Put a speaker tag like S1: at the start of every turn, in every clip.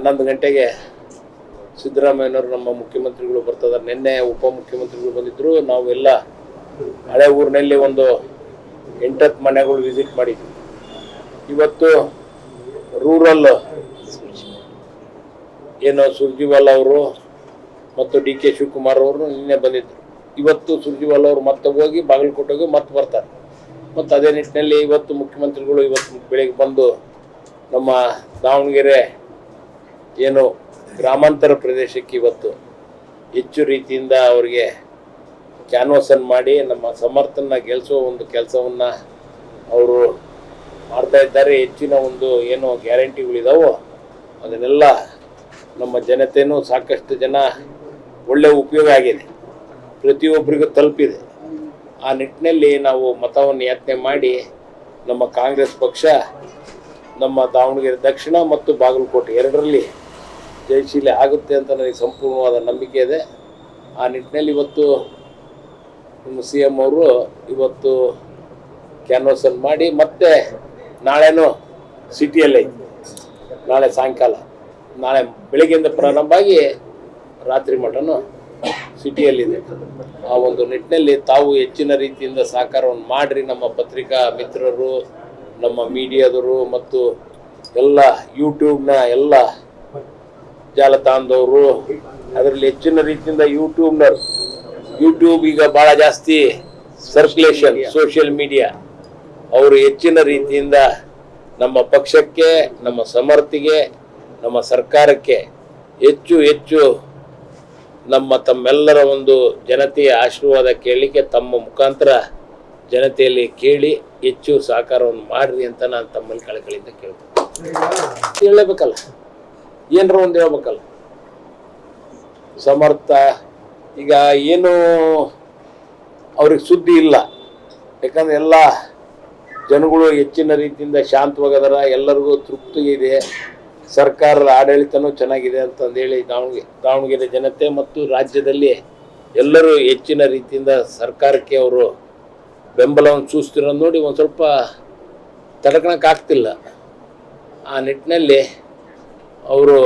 S1: 11 ಗಂಟೆಗೆ ಸಿದ್ದರಾಮಯ್ಯನವರು ನಮ್ಮ ಮುಖ್ಯಮಂತ್ರಿಗಳು ಬರ್ತಿದ್ದಾರೆ. ನಿನ್ನೆ ಉಪಮುಖ್ಯಮಂತ್ರಿಗಳು ಬಂದಿದ್ದರು. ನಾವೆಲ್ಲ ಹಳೆ ಊರಿನಲ್ಲಿ ಒಂದು 8 ಮನೆಗಳು ವಿಸಿಟ್ ಮಾಡಿದ್ವಿ. ಇವತ್ತು ರೂರಲ್ ಏನೋ ಸುರ್ಜಿವಾಲ ಅವರು ಮತ್ತು ಡಿ ಕೆ ಶಿವಕುಮಾರ್ ಅವರು ನಿನ್ನೆ ಬಂದಿದ್ದರು. ಇವತ್ತು ಸುರ್ಜಿವಾಲ ಅವರು ಮತ್ತೆ ಹೋಗಿ ಬಾಗಲಕೋಟೆಗೆ ಮತ್ತೆ ಬರ್ತಾರೆ. ಮತ್ತು ಅದೇ ನಿಟ್ಟಿನಲ್ಲಿ ಇವತ್ತು ಮುಖ್ಯಮಂತ್ರಿಗಳು ಇವತ್ತು ಬೆಳಗ್ಗೆ ಬಂದು ನಮ್ಮ ದಾವಣಗೆರೆ ಏನು ಗ್ರಾಮಾಂತರ ಪ್ರದೇಶಕ್ಕೆ ಇವತ್ತು ಹೆಚ್ಚು ರೀತಿಯಿಂದ ಅವರಿಗೆ ಕ್ಯಾನ್ವಾಸನ್ನು ಮಾಡಿ ನಮ್ಮ ಸಮರ್ಥನ ಗೆಲ್ಲಿಸೋ ಒಂದು ಕೆಲಸವನ್ನು ಅವರು ಮಾಡ್ತಾ ಇದ್ದಾರೆ. ಹೆಚ್ಚಿನ ಒಂದು ಏನು ಗ್ಯಾರಂಟಿಗಳಿದಾವೋ ಅದನ್ನೆಲ್ಲ ನಮ್ಮ ಜನತೆಯೂ ಸಾಕಷ್ಟು ಜನ ಒಳ್ಳೆಯ ಉಪಯೋಗ ಆಗಿದೆ, ಪ್ರತಿಯೊಬ್ಬರಿಗೂ ತಲುಪಿದೆ. ಆ ನಿಟ್ಟಿನಲ್ಲಿ ನಾವು ಮತವನ್ನು ಯಾಚನೆ ಮಾಡಿ ನಮ್ಮ ಕಾಂಗ್ರೆಸ್ ಪಕ್ಷ ನಮ್ಮ ದಾವಣಗೆರೆ ದಕ್ಷಿಣ ಮತ್ತು ಬಾಗಲಕೋಟೆ ಎರಡರಲ್ಲಿ ಜಯಶೀಲ ಆಗುತ್ತೆ ಅಂತ ನನಗೆ ಸಂಪೂರ್ಣವಾದ ನಂಬಿಕೆ ಇದೆ. ಆ ನಿಟ್ಟಿನಲ್ಲಿ ಇವತ್ತು ನಮ್ಮ CM ಅವರು ಇವತ್ತು ಕ್ಯಾನ್ವಾಸನ್ನು ಮಾಡಿ ಮತ್ತೆ ನಾಳೆನೂ ಸಿಟಿಯಲ್ಲೇ ನಾಳೆ ಸಾಯಂಕಾಲ ನಾಳೆ ಬೆಳಗ್ಗೆಯಿಂದ ಪ್ರಾರಂಭ ಆಗಿ ರಾತ್ರಿ ಮಟನೂ ಸಿಟಿಯಲ್ಲಿದೆ. ಆ ಒಂದು ನಿಟ್ಟಿನಲ್ಲಿ ತಾವು ಹೆಚ್ಚಿನ ರೀತಿಯಿಂದ ಸಹಕಾರವನ್ನು ಮಾಡಿರಿ. ನಮ್ಮ ಪತ್ರಿಕಾ ಮಿತ್ರರು, ನಮ್ಮ ಮೀಡಿಯಾದವರು ಮತ್ತು ಎಲ್ಲ ಯೂಟ್ಯೂಬ್ನ ಎಲ್ಲ ಜಾಲತಾಣದವರು, ಅದರಲ್ಲಿ ಹೆಚ್ಚಿನ ರೀತಿಯಿಂದ ಯೂಟ್ಯೂಬ್ ಈಗ ಭಾಳ ಜಾಸ್ತಿ ಸರ್ಕ್ಯುಲೇಷನ್, ಸೋಷಿಯಲ್ ಮೀಡಿಯಾ, ಅವರು ಹೆಚ್ಚಿನ ರೀತಿಯಿಂದ ನಮ್ಮ ಪಕ್ಷಕ್ಕೆ, ನಮ್ಮ ಸಮರ್ಥಿಗೆ, ನಮ್ಮ ಸರ್ಕಾರಕ್ಕೆ ಹೆಚ್ಚು ನಮ್ಮ ತಮ್ಮೆಲ್ಲರ ಒಂದು ಜನತೆಯ ಆಶೀರ್ವಾದ ಕೇಳಲಿಕ್ಕೆ ತಮ್ಮ ಮುಖಾಂತರ ಜನತೆಯಲ್ಲಿ ಕೇಳಿ ಹೆಚ್ಚು ಸಹಕಾರವನ್ನು ಮಾಡಿರಿ ಅಂತ ನಾನು ತಮ್ಮಲ್ಲಿ ಕಳಕಳಿಯಿಂದ ಕೇಳ್ತೀನಿ. ಹೇಳಬೇಕಲ್ಲ, ಏನರ ಒಂದು ಹೇಳ್ಬೇಕಲ್ಲ. ಸಮರ್ಥ ಈಗ ಏನು ಅವ್ರಿಗೆ ಸುದ್ದಿ ಇಲ್ಲ, ಯಾಕಂದ್ರೆ ಎಲ್ಲ ಜನಗಳು ಹೆಚ್ಚಿನ ರೀತಿಯಿಂದ ಶಾಂತವಾಗದಾರ, ಎಲ್ಲರಿಗೂ ತೃಪ್ತಿ ಇದೆ, ಸರ್ಕಾರದ ಆಡಳಿತನೂ ಚೆನ್ನಾಗಿದೆ ಅಂತಂದೇಳಿ ದಾವಣಗೆರೆ ಜನತೆ ಮತ್ತು ರಾಜ್ಯದಲ್ಲಿ ಎಲ್ಲರೂ ಹೆಚ್ಚಿನ ರೀತಿಯಿಂದ ಸರ್ಕಾರಕ್ಕೆ ಅವರು ಬೆಂಬಲವನ್ನು ಸೂಚಿಸ್ತಿರೋದು ನೋಡಿ ಒಂದು ಸ್ವಲ್ಪ ತಡ್ಕೊಳಕ್ಕಾಗ್ತಿಲ್ಲ. ಆ ನಿಟ್ಟಿನಲ್ಲಿ ಅವರು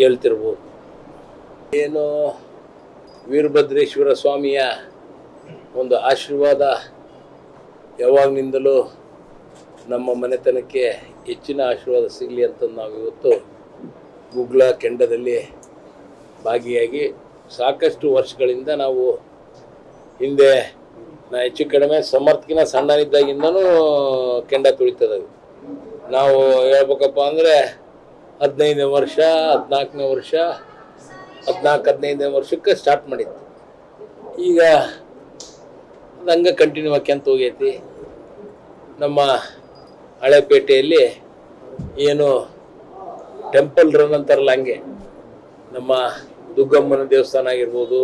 S1: ಹೇಳ್ತಿರ್ಬೋದು. ಏನು ವೀರಭದ್ರೇಶ್ವರ ಸ್ವಾಮಿಯ ಒಂದು ಆಶೀರ್ವಾದ ಯಾವಾಗಲಿಂದಲೂ ನಮ್ಮ ಮನೆತನಕ್ಕೆ ಹೆಚ್ಚಿನ ಆಶೀರ್ವಾದ ಸಿಗಲಿ ಅಂತ ನಾವು ಇವತ್ತು ಗುಗ್ಲ ಕೆಂಡದಲ್ಲಿ ಭಾಗಿಯಾಗಿ ಸಾಕಷ್ಟು ವರ್ಷಗಳಿಂದ ನಾವು ಹಿಂದೆ ಹೆಚ್ಚು ಕಡಿಮೆ ಸಮರ್ಥಕಿನ ಸಣ್ಣನಿದ್ದಾಗಿಂದನೂ ಕೆಂಡ ತುಳಿತದವು. ನಾವು ಹೇಳ್ಬೇಕಪ್ಪ ಅಂದರೆ 15ನೇ ವರ್ಷ 14ನೇ ವರ್ಷ 14-15ನೇ ವರ್ಷಕ್ಕೆ ಸ್ಟಾರ್ಟ್ ಮಾಡಿತ್ತು. ಈಗ ಅದು ಹಂಗೆ ಕಂಟಿನ್ಯೂ ಆಕ್ಯಂತ ಹೋಗೈತಿ. ನಮ್ಮ ಹಳೆಪೇಟೆಯಲ್ಲಿ ಏನು ಟೆಂಪಲ್ ರನ್ ಅಂತಾರಲ್ಲ, ಹಂಗೆ ನಮ್ಮ ದುಗ್ಗಮ್ಮನ ದೇವಸ್ಥಾನ ಆಗಿರ್ಬೋದು,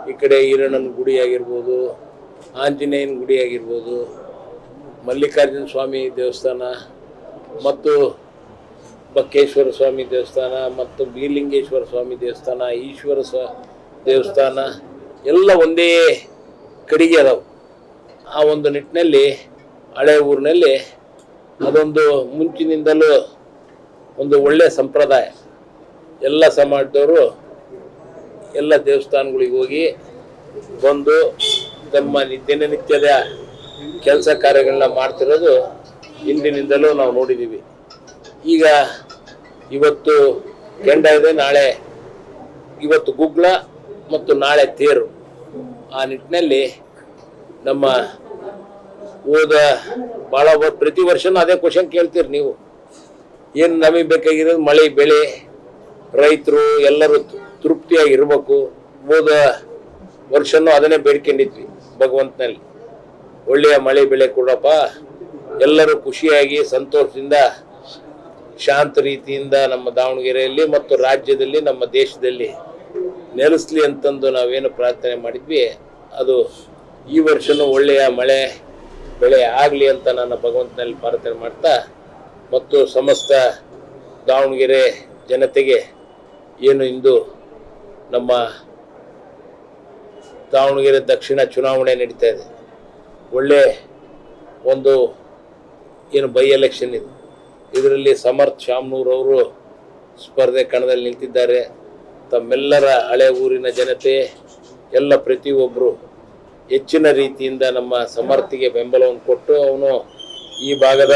S1: ಈ ಕಡೆ ಈರಣ್ಣನ ಗುಡಿ ಆಗಿರ್ಬೋದು, ಆಂಜನೇಯನ ಗುಡಿ ಆಗಿರ್ಬೋದು, ಮಲ್ಲಿಕಾರ್ಜುನ ಸ್ವಾಮಿ ದೇವಸ್ಥಾನ ಮತ್ತು ಬಕ್ಕೇಶ್ವರ ಸ್ವಾಮಿ ದೇವಸ್ಥಾನ ಮತ್ತು ಬೀರಲಿಂಗೇಶ್ವರ ಸ್ವಾಮಿ ದೇವಸ್ಥಾನ, ಈಶ್ವರ ದೇವಸ್ಥಾನ ಎಲ್ಲ ಒಂದೇ ಕಡೆಗೆ ಅದಾವೆ. ಆ ಒಂದು ನಿಟ್ಟಿನಲ್ಲಿ ಹಳೆ ಊರಿನಲ್ಲಿ ಅದೊಂದು ಮುಂಚಿನಿಂದಲೂ ಒಂದು ಒಳ್ಳೆಯ ಸಂಪ್ರದಾಯ. ಎಲ್ಲ ಸಮಾಜದವರು ಎಲ್ಲ ದೇವಸ್ಥಾನಗಳಿಗೆ ಹೋಗಿ ಬಂದು ತಮ್ಮ ದಿನನಿತ್ಯದ ಕೆಲಸ ಕಾರ್ಯಗಳನ್ನ ಮಾಡ್ತಿರೋದು ಹಿಂದಿನಿಂದಲೂ ನಾವು ನೋಡಿದ್ದೀವಿ. ಈಗ ಇವತ್ತು ಕೆಂಡ ಇದೆ, ನಾಳೆ ಇವತ್ತು ಗುಗ್ಲ ಮತ್ತು ನಾಳೆ ತೇರು. ಆ ನಿಟ್ಟಿನಲ್ಲಿ ನಮ್ಮ ಭಾಳ ಪ್ರತಿ ವರ್ಷನೂ ಅದೇ ಕ್ವಶನ್ ಕೇಳ್ತೀರಿ ನೀವು. ಏನು ನಮಗೆ ಬೇಕಾಗಿರೋದು ಮಳೆ ಬೆಳೆ, ರೈತರು ಎಲ್ಲರೂ ತೃಪ್ತಿಯಾಗಿರ್ಬೇಕು. ಹೋದ ವರ್ಷನೂ ಅದನ್ನೇ ಬೇಡ್ಕೊಂಡಿದ್ವಿ ಭಗವಂತನಲ್ಲಿ, ಒಳ್ಳೆಯ ಮಳೆ ಬೆಳೆ ಕೊಡಪ್ಪ, ಎಲ್ಲರೂ ಖುಷಿಯಾಗಿ ಸಂತೋಷದಿಂದ ಶಾಂತ ರೀತಿಯಿಂದ ನಮ್ಮ ದಾವಣಗೆರೆಯಲ್ಲಿ ಮತ್ತು ರಾಜ್ಯದಲ್ಲಿ ನಮ್ಮ ದೇಶದಲ್ಲಿ ನೆಲೆಸಲಿ ಅಂತಂದು ನಾವೇನು ಪ್ರಾರ್ಥನೆ ಮಾಡಿದ್ವಿ, ಅದು ಈ ವರ್ಷನೂ ಒಳ್ಳೆಯ ಮಳೆ ಬೆಳೆ ಆಗಲಿ ಅಂತ ನಾನು ಭಗವಂತನಲ್ಲಿ ಪ್ರಾರ್ಥನೆ ಮಾಡ್ತಾ, ಮತ್ತು ಸಮಸ್ತ ದಾವಣಗೆರೆ ಜನತೆಗೆ ಏನು ಇಂದು ನಮ್ಮ ದಾವಣಗೆರೆ ದಕ್ಷಿಣ ಚುನಾವಣೆ ನಡೀತಾ ಇದೆ, ಒಳ್ಳೆ ಒಂದು ಏನು ಬೈ ಎಲೆಕ್ಷನ್ ಇದೆ. ಇದರಲ್ಲಿ ಸಮರ್ಥ್ ಶಾಮನೂರ್ ಅವರು ಸ್ಪರ್ಧೆ ಕಣದಲ್ಲಿ ನಿಂತಿದ್ದಾರೆ. ತಮ್ಮೆಲ್ಲರ ಹಳೆ ಊರಿನ ಜನತೆ ಎಲ್ಲ ಪ್ರತಿಯೊಬ್ಬರು ಹೆಚ್ಚಿನ ರೀತಿಯಿಂದ ನಮ್ಮ ಸಮರ್ಥಿಗೆ ಬೆಂಬಲವನ್ನು ಕೊಟ್ಟು ಅವನು ಈ ಭಾಗದ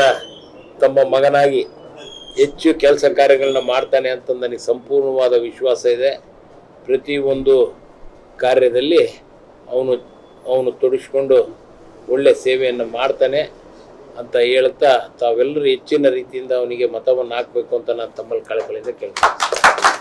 S1: ತಮ್ಮ ಮಗನಾಗಿ ಹೆಚ್ಚು ಕೆಲಸ ಕಾರ್ಯಗಳನ್ನ ಮಾಡ್ತಾನೆ ಅಂತ ನನಗೆ ಸಂಪೂರ್ಣವಾದ ವಿಶ್ವಾಸ ಇದೆ. ಪ್ರತಿಯೊಂದು ಕಾರ್ಯದಲ್ಲಿ ಅವನು ತೊಡಗಿಸ್ಕೊಂಡು ಒಳ್ಳೆ ಸೇವೆಯನ್ನು ಮಾಡ್ತಾನೆ ಅಂತ ಹೇಳ್ತಾ ತಾವೆಲ್ಲರೂ ಹೆಚ್ಚಿನ ರೀತಿಯಿಂದ ಅವನಿಗೆ ಮತವನ್ನು ಹಾಕಬೇಕು ಅಂತ ನಾನು ತಮ್ಮಲ್ಲಿ ಕಳಕಳಿಯಿಂದ ಕೇಳ್ತೀನಿ.